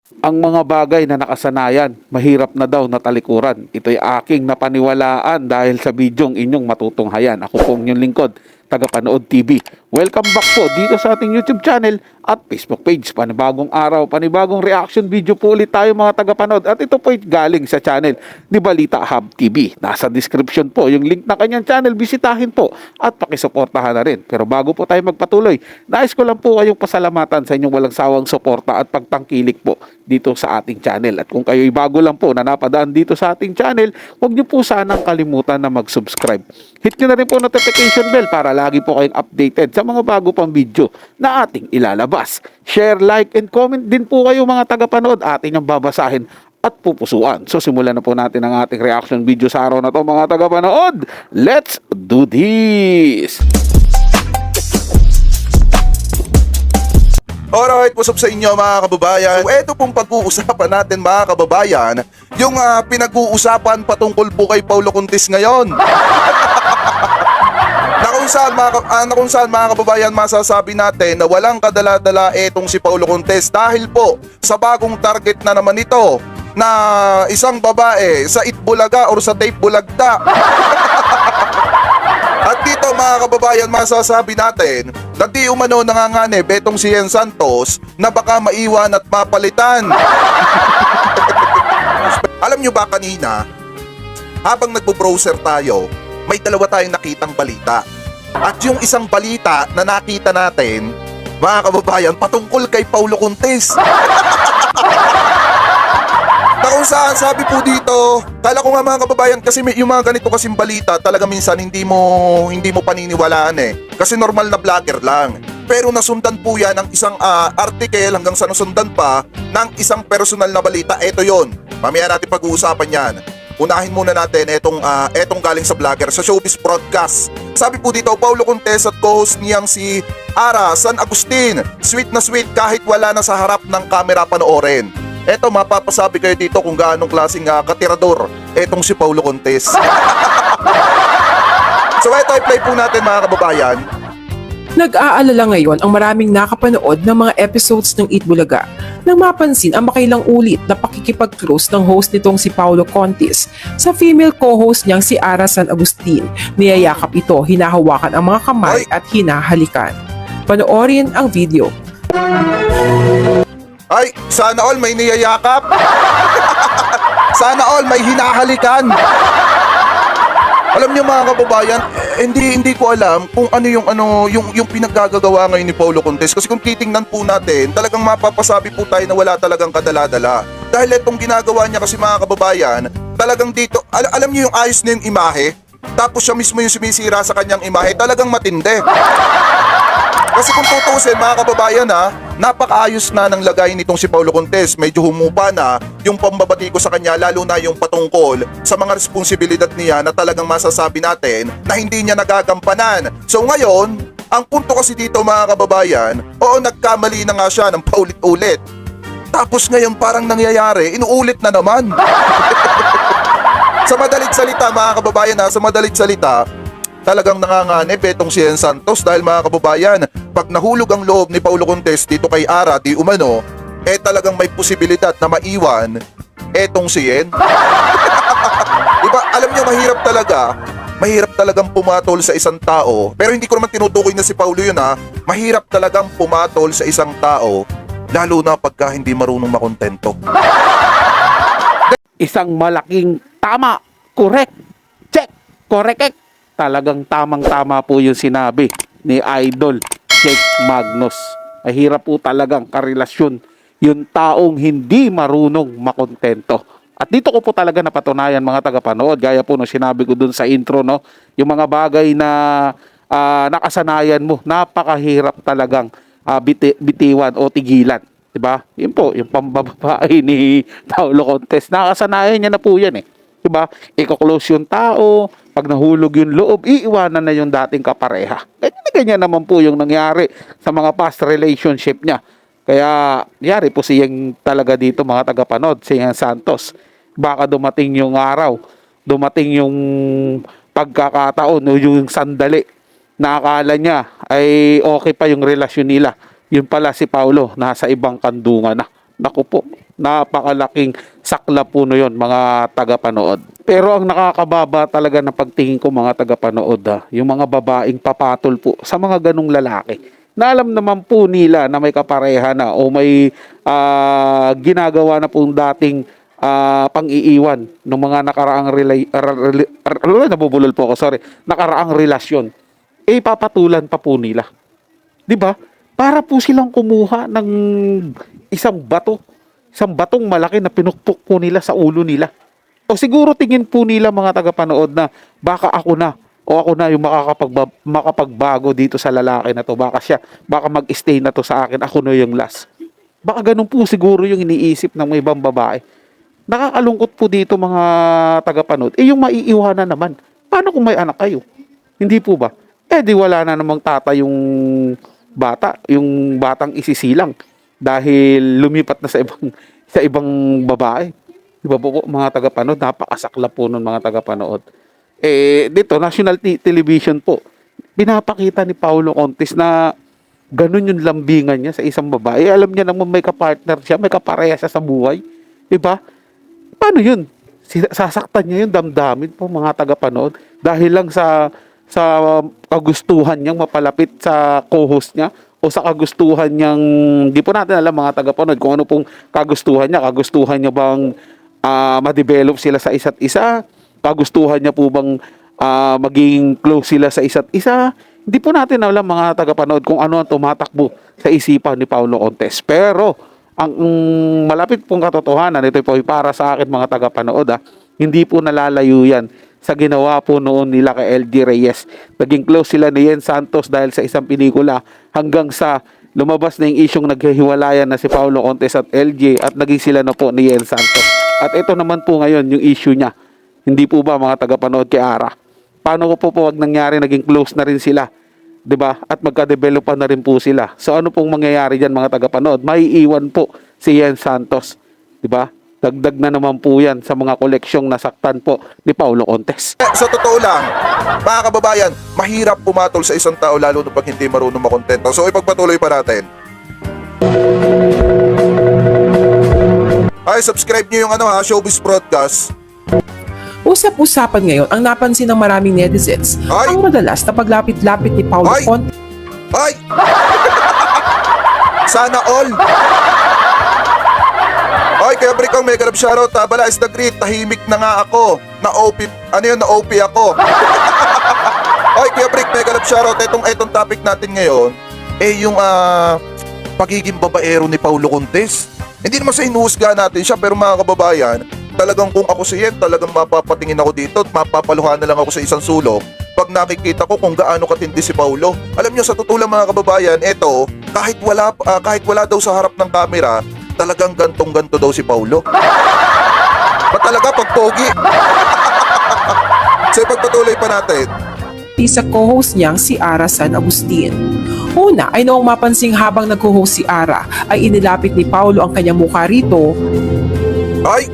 Ang mga bagay na nakasanayan, mahirap na daw na talikuran. Ito'y aking napaniwalaan dahil sa bidyong inyong matutunghayan. Ako po ang inyong lingkod, Tagapanood TV. Welcome back po dito sa ating YouTube channel at Facebook page. Panibagong araw, panibagong reaction video po ulit tayo mga tagapanood. At ito po ay galing sa channel ni Balita Hub TV. Nasa description po yung link na kanyang channel. Bisitahin po at pakisuportahan na rin. Pero bago po tayo magpatuloy, nais ko lang po kayong pasalamatan sa inyong walang sawang suporta at pagtangkilik po dito sa ating channel. At kung kayo'y bago lang po na napadaan dito sa ating channel, huwag niyo po sanang kalimutan na mag-subscribe. Hit niyo na rin po notification bell para lagi po kayong updated sa mga bago pang video na ating ilalabas. Share, like, and comment din po kayo mga tagapanood. Atin yung babasahin at pupusuan. So simulan na po natin ang ating reaction video sa araw na to mga tagapanood. Let's do this! Alright, what's up sa inyo mga kababayan? So, eto pong pag-uusapan natin mga kababayan, yung pinag-uusapan patungkol po kay Paulo Contis ngayon. na kung saan mga kababayan masasabi natin na walang kadala-dala etong si Paulo Contis dahil po sa bagong target na naman ito na isang babae sa Itbulaga or sa Tape Bulagta. At dito mga kababayan masasabi natin na di umano nanganganib etong si Yen Santos na baka maiwan at mapalitan. Alam nyo ba kanina, habang nagbo-browser tayo, may dalawa tayong nakitang balita. At yung isang balita na nakita natin, mga kababayan, patungkol kay Paulo Contis. Na kung saan sabi po dito, kala ko nga mga kababayan kasi yung mga ganito kasing balita talaga minsan hindi mo paniniwalaan eh. Kasi normal na vlogger lang. Pero nasundan po yan ng isang article hanggang sa nasundan pa ng isang personal na balita. Ito yon. Mamaya natin pag-uusapan yan. Unahin muna natin etong galing sa vlogger sa Showbiz Broadcast. Sabi po dito, Paulo Contis at co-host niyang si Ara San Agustin. Sweet na sweet kahit wala na sa harap ng camera panoorin. Eto, mapapasabi kayo dito kung gaanong klaseng katirador etong si Paulo Contis. So eto, i-play po natin mga kababayan. Nag-aalala ngayon ang maraming nakapanood ng mga episodes ng Itbulaga nang mapansin ang makailang ulit na pakikipag-close ng host nitong si Paulo Contis sa female co-host niyang si Ara San Agustin. Niyayakap ito, hinahawakan ang mga kamay at hinahalikan. Panoorin ang video. Ay, sana all may niyayakap. Sana all may hinahalikan. Alam niyo mga kababayan, hindi ko alam kung yung pinaggagawa ngayon ni Paulo Contis kasi kung titingnan po natin, talagang mapapasabi po tayo na wala talagang kadala-dala. Dahil itong ginagawa niya kasi mga kababayan, talagang dito, alam niyo yung ayos na yung imahe, tapos siya mismo yung sumisira sa kanyang imahe, talagang matindi. Kasi kung tutusin mga kababayan napakaayos na ng lagay nitong si Paulo Contis. Medyo humupa na yung pambabati ko sa kanya, lalo na yung patungkol sa mga responsibilidad niya na talagang masasabi natin na hindi niya nagagampanan. So ngayon, ang punto kasi dito mga kababayan, oo nagkamali na nga siya ng paulit-ulit. Tapos ngayon parang nangyayari, inuulit na naman. Sa madalit salita mga kababayan sa madalit salita, talagang nanganganib etong si Yen Santos dahil mga kababayan, pag nahulog ang loob ni Paulo Contis dito kay Ara, di umano, talagang may posibilidad na maiwan etong si Yen. Diba, alam niyo mahirap talagang pumatol sa isang tao, pero hindi ko naman tinutukoy na si Paulo yun mahirap talagang pumatol sa isang tao, lalo na pagka hindi marunong makontento. Isang malaking tama, correct, check, correct. Talagang tamang-tama po yung sinabi ni Idol Jake Magnus. Ay hirap po talagang karelasyon yung taong hindi marunong makontento. At dito ko po talaga napatunayan mga tagapanood, gaya po no sinabi ko dun sa intro, no, yung mga bagay na nakasanayan mo, napakahirap talagang bitiwan o tigilan. Diba? Yun po, yung pambabae ni Paulo Contis. Nakasanayan niya na po yan eh. Diba? Iko-close yung tao, pag nahulog yung loob, iiwanan na yung dating kapareha. Ganyan naman po yung nangyari sa mga past relationship niya. Kaya, yari po siyang talaga dito mga tagapanood, si Yen Santos. Baka dumating yung araw, dumating yung pagkakataon, yung sandali, na akala niya ay okay pa yung relasyon nila. Yun pala si Paulo, nasa ibang kandungan na. Naku po, napakalaking sakla po na yun, mga tagapanood. Pero ang nakakababa talaga na pagtingin ko, mga tagapanood, yung mga babaeng papatol po sa mga ganong lalaki, na alam naman po nila na may kapareha na o may ginagawa na pong dating pang-iiwan ng mga nakaraang nabubulol po ako, sorry, nakaraang relasyon, eh papatulan pa po nila. 'Di ba? Para po silang kumuha ng isang batong malaki na pinukpok po nila sa ulo nila. O siguro tingin po nila, mga tagapanood, na baka ako na yung makapagbago dito sa lalaki na to. Baka mag-stay na to sa akin. Ako na yung last. Baka ganun po siguro yung iniisip ng may ibang babae. Nakakalungkot po dito, mga tagapanood. Yung maiiwanan naman. Paano kung may anak kayo? Hindi po ba? Di wala na namang tata yung bata, yung batang isisilang dahil lumipat na sa ibang babae. Di ba po, mga tagapanood? Napakasakla po nun, mga tagapanood. Dito, national television po, pinapakita ni Paulo Contis na ganun yung lambingan niya sa isang babae. Alam niya naman may kapartner siya, may kapareha siya sa buhay. Di ba? Paano yun? Sasaktan niya yung damdamin po, mga tagapanood, dahil lang sa kagustuhan niyang mapalapit sa co-host niya o sa kagustuhan niyang, di po natin alam, mga tagapanood, kung ano pong kagustuhan niya. Kagustuhan niya bang ma-develop sila sa isa't isa? Kagustuhan niya po bang maging close sila sa isa't isa? Hindi po natin alam, mga tagapanood, kung ano ang tumatakbo sa isipan ni Paulo Contis. Pero ang malapit pong katotohanan, ito po para sa akin, mga tagapanood, hindi po nalalayo yan sa ginawa po noon nila kay LG Reyes. Naging close sila ni Yen Santos dahil sa isang pelikula, hanggang sa lumabas na yung isyong naghihiwalayan na si Paulo Contis at LG, at naging sila na po ni Yen Santos. At ito naman po ngayon yung issue niya. Hindi po ba, mga tagapanood, kay Ara? Paano ko po wag nangyari, naging close na rin sila, 'di ba? At magka-developan na rin po sila. So ano pong mangyayari diyan, mga tagapanood? Maiiwan po si Yen Santos, 'di ba? Dagdag na naman po yan sa mga koleksyong nasaktan po ni Paulo Contis. Sa totoo lang, mga kababayan, mahirap pumatol sa isang tao lalo na pag hindi marunong makontento. So ipagpatuloy pa natin. Ay, subscribe nyo yung Showbiz Broadcast. Usap-usapan ngayon ang napansin ng maraming netizens Ay! ang madalas na paglapit-lapit ni Paulo Ay! Contis Ay! Sana all! Ay, kaya break ang mega love shoutout. Bala is the great. Tahimik na nga ako. Na-OP. Na-OP ako. Ay, kaya break mega love shoutout. Etong topic natin ngayon, yung pagiging babaero ni Paulo Contis. Hindi naman sa inuhusga natin siya, pero mga kababayan, talagang kung ako si Yen, talagang mapapatingin ako dito at mapapaluhan na lang ako sa isang sulok pag nakikita ko kung gaano katindi si Paulo. Alam niyo, sa totoo lang, mga kababayan, kahit wala daw sa harap ng camera, talagang gantong-ganto daw si Paulo. Ba't talaga pag pogi? So ipagpatuloy pa natin. sa co-host niyang si Ara San Agustin. Una ay noong mapansing habang nag-host si Ara ay inilapit ni Paulo ang kanyang mukha rito. Ay!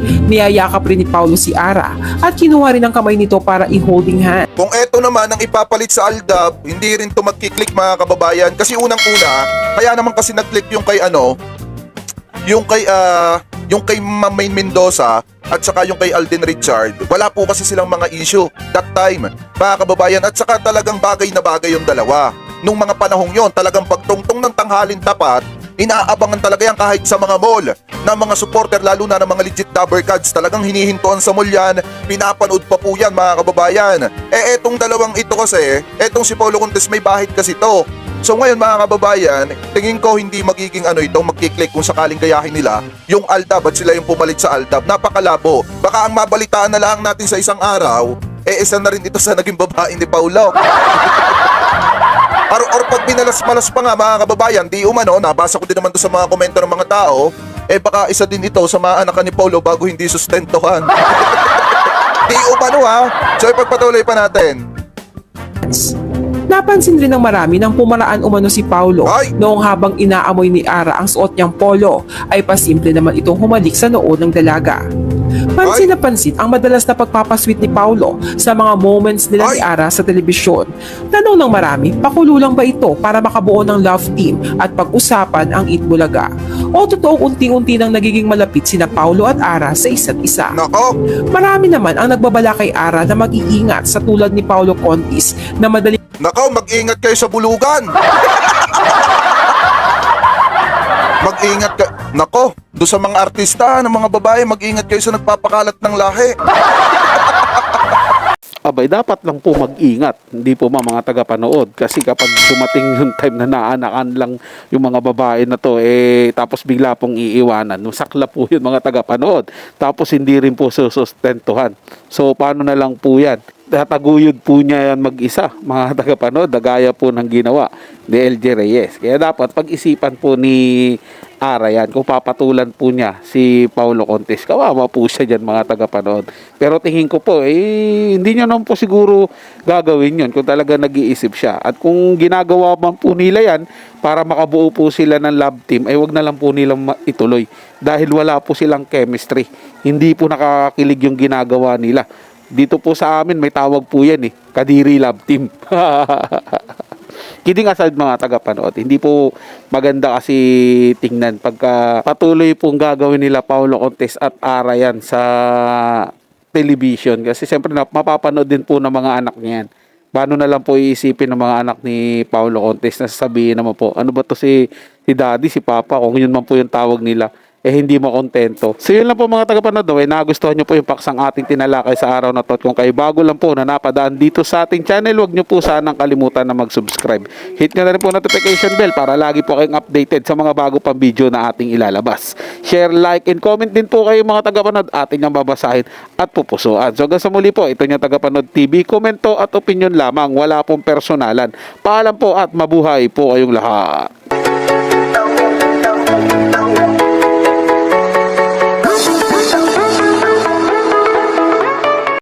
Niyayakap rin ni Paulo si Ara at kinuha rin ang kamay nito para i-holding hand. Kung eto naman ang ipapalit sa Aldab, hindi rin to magkiklik, mga kababayan. Kasi unang-una, kaya naman kasi nag-click yung kay yung kay Ma'am Mendoza at saka yung kay Alden Richard. Wala po kasi silang mga issue that time, mga kababayan. At saka talagang bagay na bagay yung dalawa. Nung mga panahong yon, talagang pagtungtong ng tanghalin tapat, inaabangan talaga yan kahit sa mga mall ng mga supporter, lalo na ng mga legit Dabber Cats. Talagang hinihintuan sa mall yan, pinapanood pa po yan, mga kababayan. Etong dalawang ito kasi, etong si Paulo Contis, may bahid kasi to. So ngayon, mga kababayan, tingin ko hindi magiging magkiklik kung sakaling gayahin nila yung Aldab at sila yung pumalit sa Aldab. Napakalabo. Baka ang mabalitaan na lang natin sa isang araw, isa na rin ito sa naging babae ni Paulo. Or pag binalas-malas pa nga, mga kababayan, di umano, nabasa ko din naman to sa mga komento ng mga tao, baka isa din ito sa mga anak ni Paulo bago hindi sustentohan. Di umano ha. So ipagpatuloy pa natin. Napansin rin ng marami nang pumaraan umano si Paulo Ay! noong habang inaamoy ni Ara ang suot niyang polo ay pasimple naman itong humalik sa noo ng dalaga. Pansin na pansin ang madalas na pagpapasweet ni Paulo sa mga moments nila ni Ara sa telebisyon. Tanong ng marami, pakulo lang ba ito para makabuo ng love team at pag-usapan ang Itbulaga? O totoong unti-unti nang nagiging malapit sina Paulo at Ara sa isa't isa? Nako, Marami naman ang nagbabala kay Ara na mag-iingat sa tulad ni Paulo Contis na madaling nako, mag-ingat kayo sa bulugan. Mag-ingat ka. Nako, do sa mga artista, ng mga babae, mag-ingat kayo sa nagpapakalat ng lahi. Abay, dapat lang po mag-ingat. Hindi po mga tagapanood. Kasi kapag dumating yung time na naanakan lang yung mga babae na to, tapos bigla pong iiwanan. Sakla po yun mga tagapanood. Tapos hindi rin po susustentuhan. So, paano na lang po yan? Tataguyod po niya yan mag-isa, mga tagapanood, gaya po ng ginawa ni LJ Reyes. Kaya dapat pag-isipan po ni Ara yan, kung papatulan po niya si Paulo Contis, kawawa po siya dyan mga tagapanood. Pero tingin ko po, hindi niya naman po siguro gagawin yun kung talaga nag-iisip siya. At kung ginagawa man po nila yan para makabuo po sila ng love team, wag na lang po nilang ituloy. Dahil wala po silang chemistry. Hindi po nakakakilig yung ginagawa nila. Dito po sa amin may tawag po yan Kadiri Love Team. Kidding aside mga tagapanood, hindi po maganda kasi tingnan pagka patuloy pong gagawin nila Paulo Contis at Ara yan sa television. Kasi siyempre mapapanood din po ng mga anak niyan. Paano na lang po iisipin ng mga anak ni Paulo Contis na sasabihin naman po, ano ba to si daddy, si papa, kung yun man po yung tawag nila, hindi mo kontento. So yun lang po mga tagapanood, nagustuhan nyo po yung paksang ating tinalakay sa araw na to. At kung kayo bago lang po na napadaan dito sa ating channel, huwag nyo po sanang kalimutan na mag-subscribe. Hit nyo na rin po notification bell para lagi po kayong updated sa mga bago pang video na ating ilalabas. Share, like, and comment din po kayo mga tagapanood, ating niyang babasahin at pupusuan. So hanggang sa muli po, ito yung Tagapanood TV, komento at opinion lamang, wala pong personalan. Paalam po at mabuhay po kayong lahat.